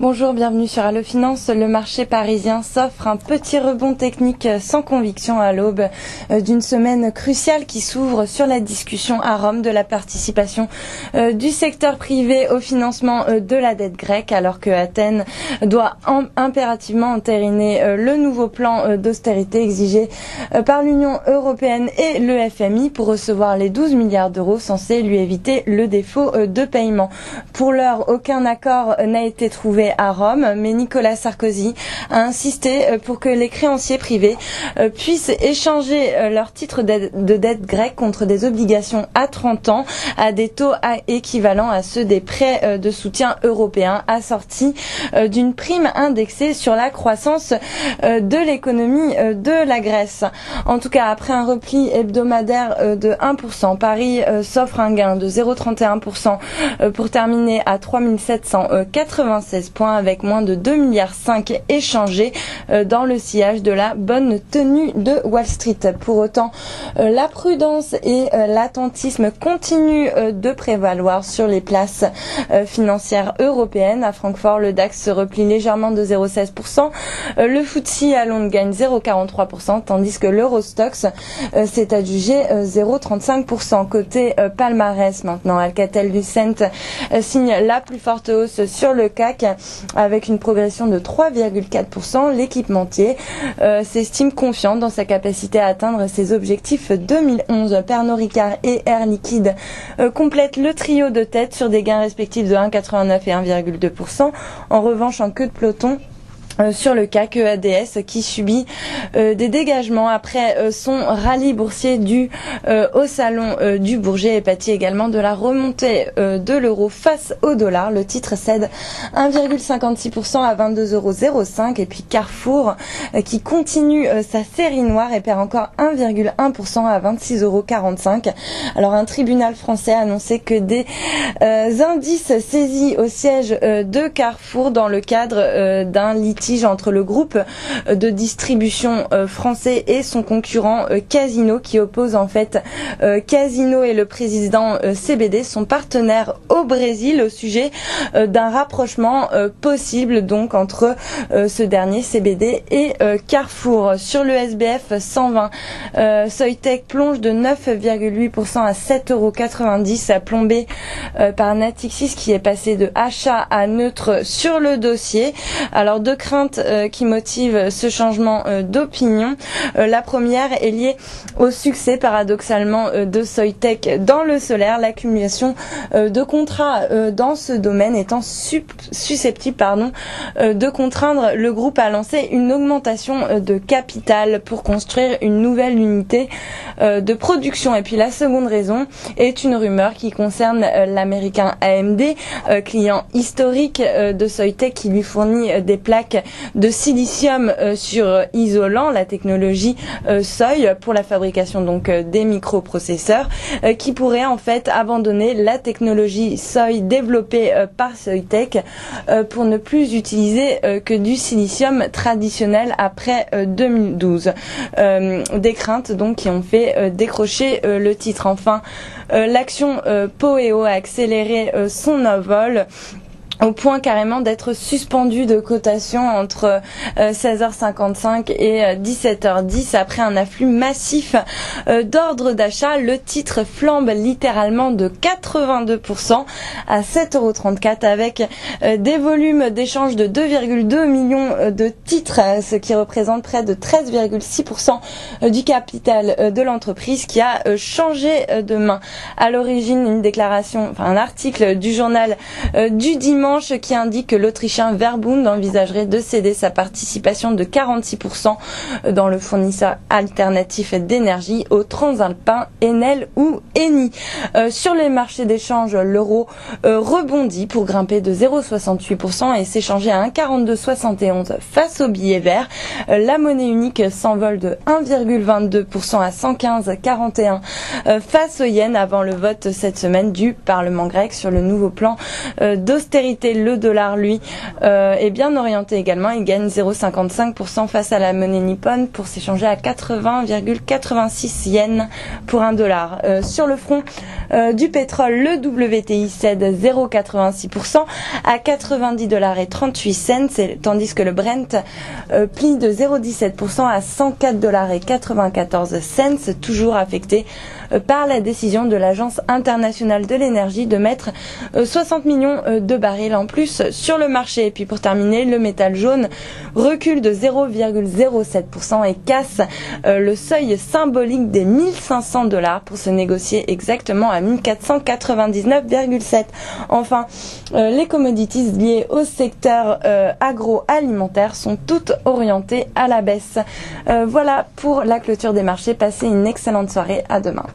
Bonjour, bienvenue sur Allo Finance. Le marché parisien s'offre un petit rebond technique sans conviction à l'aube d'une semaine cruciale qui s'ouvre sur la discussion à Rome de la participation du secteur privé au financement de la dette grecque, alors que Athènes doit impérativement entériner le nouveau plan d'austérité exigé par l'Union européenne et le FMI pour recevoir les 12 milliards d'euros censés lui éviter le défaut de paiement. Pour l'heure, aucun accord n'a été trouvé à Rome, mais Nicolas Sarkozy a insisté pour que les créanciers privés puissent échanger leurs titres de dette grecque contre des obligations à 30 ans à des taux équivalents à ceux des prêts de soutien européens assortis d'une prime indexée sur la croissance de l'économie de la Grèce. En tout cas, après un repli hebdomadaire de 1%, Paris s'offre un gain de 0,31% pour terminer à 3796 points avec moins de 2,5 milliards échangés dans le sillage de la bonne tenue de Wall Street. Pour autant, la prudence et l'attentisme continuent de prévaloir sur les places financières européennes. À Francfort, le DAX se replie légèrement de 0,16%. Le FTSE à Londres gagne 0,43%, tandis que l'Eurostoxx s'est adjugé 0,35%. Côté palmarès maintenant, Alcatel-Lucent signe la plus forte hausse sur le CAC avec une progression de 3,4%. L'équipementier s'estime confiant dans sa capacité à atteindre ses objectifs 2011. Pernod Ricard et Air Liquide complètent le trio de tête sur des gains respectifs de 1,89 et 1,2%. En revanche, en queue de peloton, sur le CAC, EADS qui subit des dégagements après son rallye boursier au salon du Bourget et pâtit également de la remontée de l'euro face au dollar. Le titre cède 1,56% à 22,05 €. Et puis Carrefour qui continue sa série noire et perd encore 1,1% à 26,45 €. Alors un tribunal français a annoncé que des indices saisis au siège de Carrefour dans le cadre d'un litige entre le groupe de distribution français et son concurrent Casino, qui oppose en fait Casino et le président CBD, son partenaire au Brésil, au sujet d'un rapprochement possible donc entre ce dernier CBD et Carrefour. Sur le SBF 120, Soitec plonge de 9,8% à 7,90 €, plombé par Natixis qui est passé de achat à neutre sur le dossier. Alors deux craintes qui motivent ce changement d'opinion. La première est liée au succès paradoxalement de Soitec dans le solaire, l'accumulation de contrats dans ce domaine étant susceptible de contraindre le groupe à lancer une augmentation de capital pour construire une nouvelle unité de production. Et puis la seconde raison est une rumeur qui concerne l'américain AMD, client historique de Soitec, qui lui fournit des plaques de silicium sur isolant, la technologie SOI pour la fabrication donc des microprocesseurs, qui pourrait en fait abandonner la technologie SOI développée par Soitec pour ne plus utiliser que du silicium traditionnel après 2012. Des craintes donc qui ont fait décrocher le titre. Enfin, l'action Poeo a accéléré son envol au point carrément d'être suspendu de cotation entre 16h55 et 17h10 après un afflux massif d'ordres d'achat. Le titre flambe littéralement de 82% à 7,34 € avec des volumes d'échange de 2,2 millions de titres, ce qui représente près de 13,6% du capital de l'entreprise qui a changé de main. À l'origine, un article du journal du dimanche qui indique que l'Autrichien Verbund envisagerait de céder sa participation de 46% dans le fournisseur alternatif d'énergie au transalpin Enel ou Eni. Sur les marchés d'échange, l'euro rebondit pour grimper de 0,68% et s'échanger à 1,4271 face au billet vert. La monnaie unique s'envole de 1,22% à 115,41 face au yen avant le vote cette semaine du Parlement grec sur le nouveau plan d'austérité. vérité, le dollar, lui, est bien orienté également. Il gagne 0,55% face à la monnaie nippone pour s'échanger à 80,86 yens pour un dollar. Sur le front du pétrole, le WTI cède 0,86% à 90,38 $, tandis que le Brent plie de 0,17% à 104,94 $, toujours affecté par la décision de l'Agence internationale de l'énergie de mettre 60 millions de barils en plus sur le marché. Et puis pour terminer, le métal jaune recule de 0,07% et casse le seuil symbolique des $1 500 pour se négocier exactement à 1499,7. Enfin, les commodities liées au secteur agroalimentaire sont toutes orientées à la baisse. Voilà pour la clôture des marchés. Passez une excellente soirée. À demain.